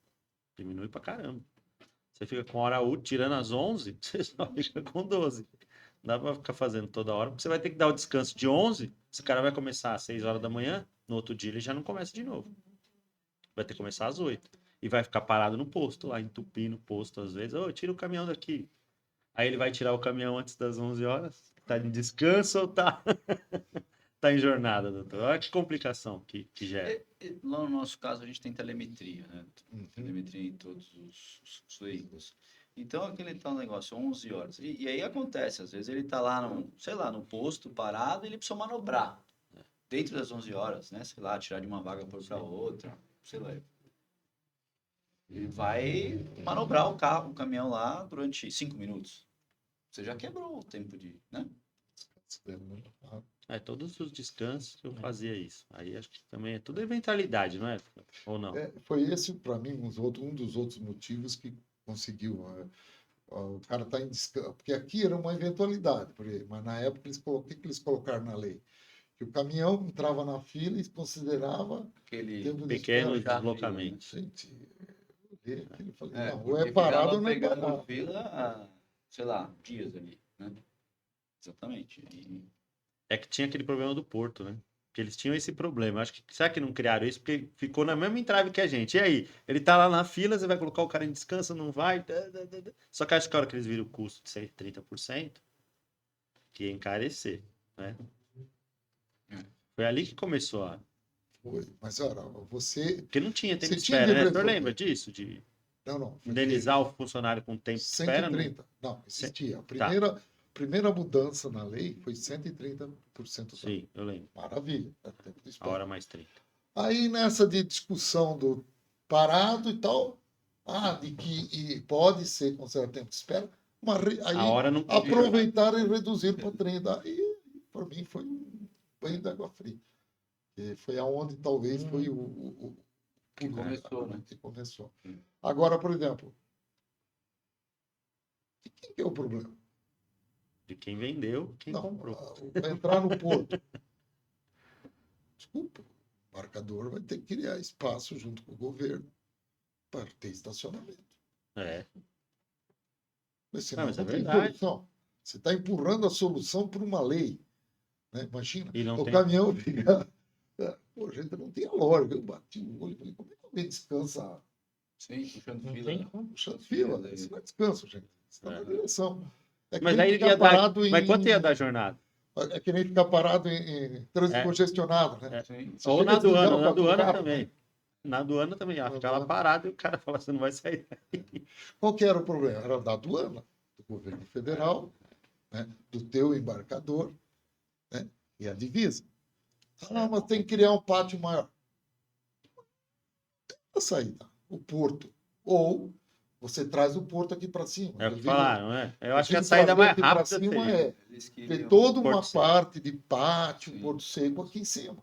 Diminui pra caramba. Você fica com hora útil, tirando as 11, você só fica com 12. Não dá pra ficar fazendo toda hora, porque você vai ter que dar o descanso de 11, esse cara vai começar às 6 horas da manhã, no outro dia ele já não começa de novo. Vai ter que começar às 8. E vai ficar parado no posto, lá entupindo o posto às vezes. Ô, tira o caminhão daqui. Aí ele vai tirar o caminhão antes das 11 horas. Tá em descanso ou tá, tá em jornada, doutor? Olha que complicação que gera. Lá no nosso caso, a gente tem telemetria, né? Uhum. Telemetria em todos os veículos. Então, aquele tal negócio, 11 horas. E aí acontece, às vezes ele tá lá, sei lá, no posto, parado, ele precisa manobrar. Dentro das 11 horas, né? Sei lá, tirar de uma vaga para outra, sei lá. Ele vai manobrar o carro, o caminhão lá durante 5 minutos. Você já quebrou o tempo de, né? Todos os descansos eu fazia isso. Aí acho que também é tudo eventualidade, não é? Ou não? Foi esse, para mim, um dos outros motivos que conseguiu. O cara está em descanso. Porque aqui era uma eventualidade, mas na época o que eles colocaram na lei? Que o caminhão entrava na fila e considerava Aquele tempo de Pequenos espera. deslocamentos. Gente, eu olhei aquilo e falei, É, não, ou porque é parado ficava ou não é pegando parado. fila há, sei lá, dias ali, né? Exatamente. É que tinha aquele problema do porto, né? Que eles tinham esse problema. Acho que será que não criaram isso? Porque ficou na mesma entrave que a gente. E aí? Ele tá lá na fila, você vai colocar o cara em descanso, não vai? Só que acho que a hora que eles viram o custo de 30%, que ia encarecer, né? Foi ali que começou a. Foi. Mas, olha, você Porque não tinha tempo de tinha espera, né? O livre senhor escolha. lembra disso? De Não, indenizar o funcionário com tempo de espera? Não. 130. Não, existia. Tá. Primeira mudança na lei foi 130%. Sim, eu lembro. Maravilha. Tempo de A espera. hora mais 30. Aí nessa de discussão do parado e tal, de que pode ser considerado tempo de espera, aí A hora não podia. aproveitaram e reduziram para 30. Aí, para mim, foi um banho de água fria. E foi aonde talvez foi o Que começou, né? que começou. Agora, por exemplo, quem que é o problema? De quem vendeu, quem Não, comprou. entrar no porto. Desculpa, o marcador vai ter que criar espaço junto com o governo para ter estacionamento. É. Mas senão Mas é não tem verdade. solução. Você está empurrando a solução por uma lei. Né? Imagina, E não o tem. caminhão fica. Pô, gente, não tem lógica. Eu bati o olho e falei, como é que alguém descansa Sim, puxando Não fila. tem como. puxando fila? Daí. Isso não é descanso, gente. Você está na É. direção. É que Mas nem aí ficar ia dar. parado Mas quanto ia dar a em. jornada? É que nem ficar parado em trânsito É. congestionado, né? É. Sim. Você Ou chega na a desligar aduana, o na aduana carro, também. né? Na aduana também. Ela Na ficava aduana. parada e o cara falava, você não vai sair. Qual que era o problema? Era da aduana, do governo federal, né? Do teu embarcador, né? E a divisa. Mas tem que criar um pátio maior. A saída, o porto. Ou você traz o porto aqui para cima. É o que falaram, né? Eu acho que a digo saída trazer mais aqui para rápida cima seria. Eles ter queriam. toda Porto uma Seco. parte de pátio, Sim. Porto Seco aqui em cima.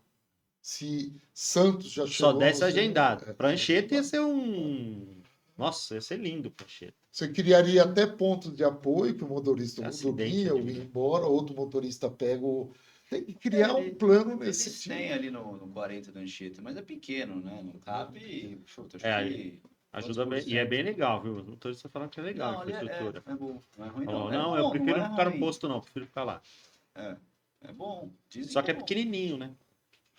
Se Santos já Só chegou desce no agendado. Prancheta ia agendado. ser um. Nossa, ia ser lindo, Prancheta. Você criaria até pontos de apoio que o motorista Acidente dormia ou de- ia embora, outro motorista pega o. Tem que criar um plano nesse Eles sentido. têm ali no 40 do Anchieta, mas é pequeno, né? Não cabe. Puta, acho É, que. ajuda bem. quantos E é por bem cento? legal, viu? Os motoristas falam que é legal a Não, ali infraestrutura. é bom. Não é ruim, Falou, não. É não, eu bom, prefiro não não é ficar no ruim. posto, não, prefiro ficar lá. É bom. Dizem Só que é bom. pequenininho, né?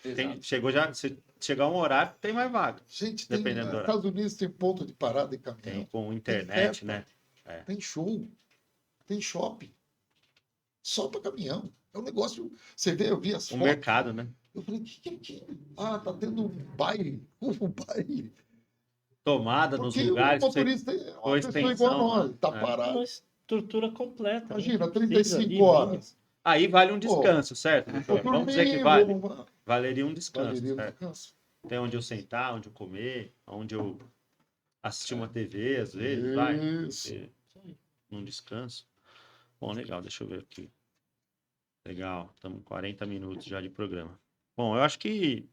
Exato. Chegou já, se chegar um horário, tem mais vaga. Gente, Dependendo do nos horário. Estados Unidos tem ponto de parada de caminhão, Tem com tem internet, festa, né? É. tem show, tem shopping. Só para caminhão. É um negócio. Você vê, eu vi as O fotos. mercado, né? Eu falei, o que é aquilo? Tá tendo um baile. Um baile. Tomada nos Porque o lugares, pra você motorista é com uma pessoa igual a extensão, nós, né? tá É. parado. Uma estrutura completa. né? Imagina, Que precisa ali, 35 horas. Aí vale um Pô, descanso, certo, Vou doutor? Vamos dizer que dormir, vale. vou. Valeria um descanso, Valeria um certo? descanso. Tem onde eu sentar, onde eu comer, onde eu assistir uma TV, às vezes, vai. Isso. Num descanso. Bom, legal, deixa eu ver aqui. Legal, estamos 40 minutos já de programa. Bom, eu acho que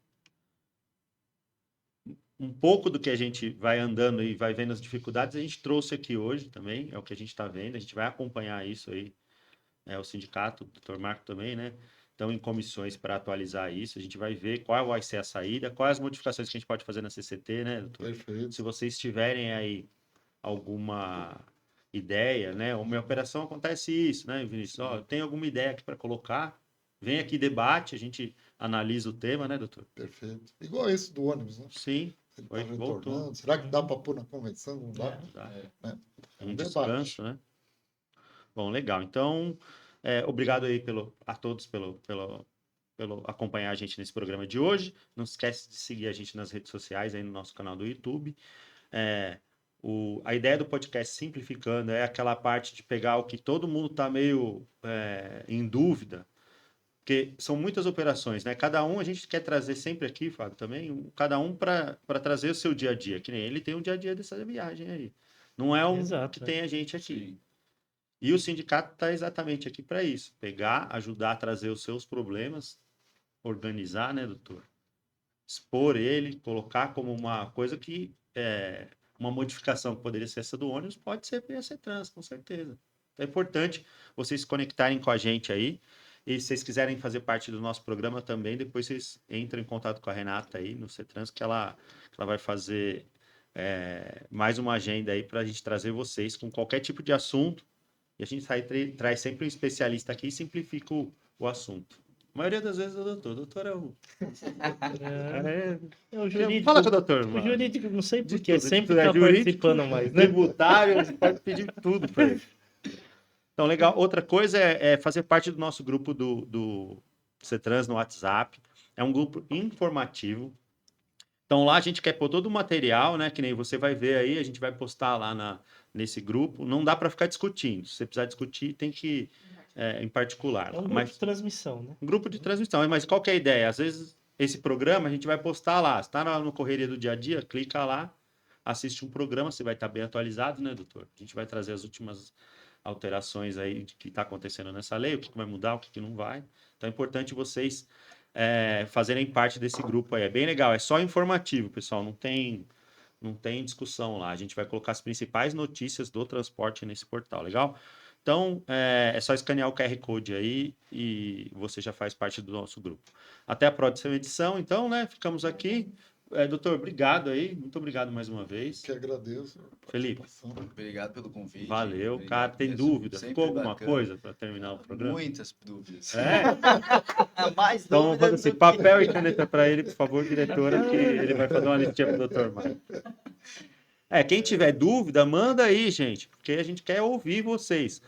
um pouco do que a gente vai andando e vai vendo as dificuldades, a gente trouxe aqui hoje também, é o que a gente está vendo, a gente vai acompanhar isso aí, o sindicato, o Dr. Marco também, né? Estão em comissões para atualizar isso, a gente vai ver qual vai ser a saída, quais as modificações que a gente pode fazer na CCT, né, doutor? Perfeito. Se vocês tiverem aí alguma ideia, né? A minha operação acontece isso, né, Vinícius? Ó, eu tenho alguma ideia aqui para colocar, vem aqui debate, a gente analisa o tema, né, doutor? Perfeito. Igual esse do ônibus, né? Sim, Ele está Oi, retornando. voltou. Será que dá para pôr na convenção? Não dá? dá. Né? É Um debate. descanso, né? Bom, legal. Então, obrigado aí a todos pelo acompanhar a gente nesse programa de hoje. Não esquece de seguir a gente nas redes sociais, aí no nosso canal do YouTube. A ideia do podcast simplificando é aquela parte de pegar o que todo mundo está meio em dúvida, porque são muitas operações, né? Cada um a gente quer trazer sempre aqui, Fábio, também, cada um para trazer o seu dia a dia, que nem ele tem um dia a dia dessa viagem aí. Não é um Exato, que é. tem a gente aqui. Sim. E o sindicato está exatamente aqui para isso, pegar, ajudar a trazer os seus problemas, organizar, né, doutor? Expor ele, colocar como uma coisa que uma modificação que poderia ser essa do ônibus, pode ser via CETRANS, com certeza. Então é importante vocês se conectarem com a gente aí. E se vocês quiserem fazer parte do nosso programa também, depois vocês entram em contato com a Renata aí no CETRANS, que ela vai fazer mais uma agenda aí para a gente trazer vocês com qualquer tipo de assunto. E a gente traz sempre um especialista aqui e simplifica o assunto. A maioria das vezes é o doutor. O doutor é o. É o jurídico. Fala com o doutor, O mano. jurídico, não sei De porquê, tudo, sempre de tá tudo. É jurídico, participando mais, né? Tributário, a gente pode pedir tudo para ele. Então, legal. Outra coisa é fazer parte do nosso grupo do CETRANS no WhatsApp. É um grupo informativo. Então, lá a gente quer pôr todo o material, né? Que nem você vai ver aí, a gente vai postar lá nesse grupo. Não dá para ficar discutindo. Se você precisar discutir, tem que em particular. É um grupo Mas de transmissão, né? um grupo de transmissão. Mas qual que é a ideia? Às vezes, esse programa a gente vai postar lá. Se está no correria do dia a dia, clica lá, assiste um programa, você vai estar bem atualizado, né, doutor? A gente vai trazer as últimas alterações aí de que está acontecendo nessa lei, o que vai mudar, o que não vai. Então é importante vocês fazerem parte desse grupo aí. É bem legal, é só informativo, pessoal, não tem discussão lá. A gente vai colocar as principais notícias do transporte nesse portal, legal? Então, é só escanear o QR Code aí e você já faz parte do nosso grupo. Até a próxima edição, então, né? Ficamos aqui. Doutor, obrigado aí. Muito obrigado mais uma vez. Que agradeço a Felipe. participação. Obrigado pelo convite. Valeu, Obrigado cara. Tem mesmo. dúvida? Sempre Ficou alguma bacana. coisa para terminar o programa? Muitas dúvidas. Mais então, vamos fazer assim, papel e caneta para ele, por favor, diretora, que ele vai fazer uma listinha para o doutor Mário. Quem tiver dúvida, manda aí, gente, porque a gente quer ouvir vocês.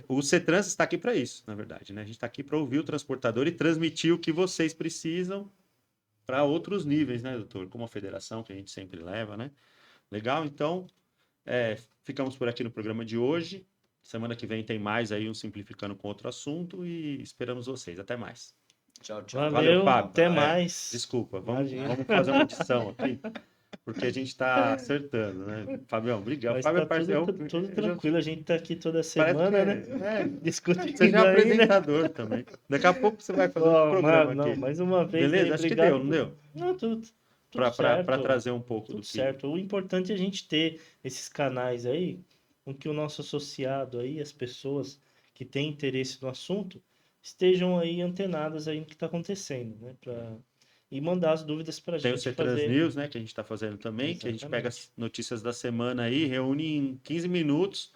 O CETRANS está aqui para isso, na verdade, né? A gente está aqui para ouvir o transportador e transmitir o que vocês precisam para outros níveis, né, doutor? Como a federação, que a gente sempre leva, né? Legal? Então, ficamos por aqui no programa de hoje. Semana que vem tem mais aí um Simplificando com outro assunto e esperamos vocês. Até mais. Tchau, tchau. Valeu, Fábio. até mais. Desculpa, vamos Imagina. fazer uma edição aqui, porque a gente está acertando, né? Fabião, obrigado. Mas Fábio tá tudo tranquilo, a gente tá aqui toda semana, né? Discutindo Você já é aí, né? apresentador também. Daqui a pouco você vai fazer um programa Não, aqui. mais uma vez. Beleza? Aí, Acho que obrigado. deu, não deu? Não, tudo Para certo. trazer um pouco Tudo do que... certo. O importante é a gente ter esses canais aí, com que o nosso associado aí, as pessoas que têm interesse no assunto, estejam aí antenadas aí no que está acontecendo, né? E mandar as dúvidas para a Tem o gente CETRANS fazer. News, né, que a gente está fazendo também, que a gente pega as notícias da semana aí, reúne em 15 minutos,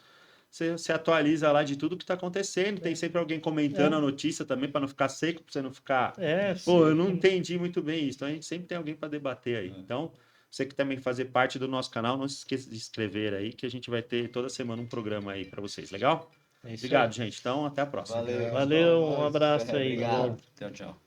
você se atualiza lá de tudo que está acontecendo, tem sempre alguém comentando a notícia também, para não ficar seco, para você não ficar... Pô, eu não entendi muito bem isso. Então, a gente sempre tem alguém para debater aí. Então, você que também fazer parte do nosso canal, não se esqueça de inscrever aí, que a gente vai ter toda semana um programa aí para vocês, legal? É isso Obrigado, aí. gente. Então, até a próxima. Valeu. Valeu, Nós. um abraço aí. Obrigado. Tchau, tchau.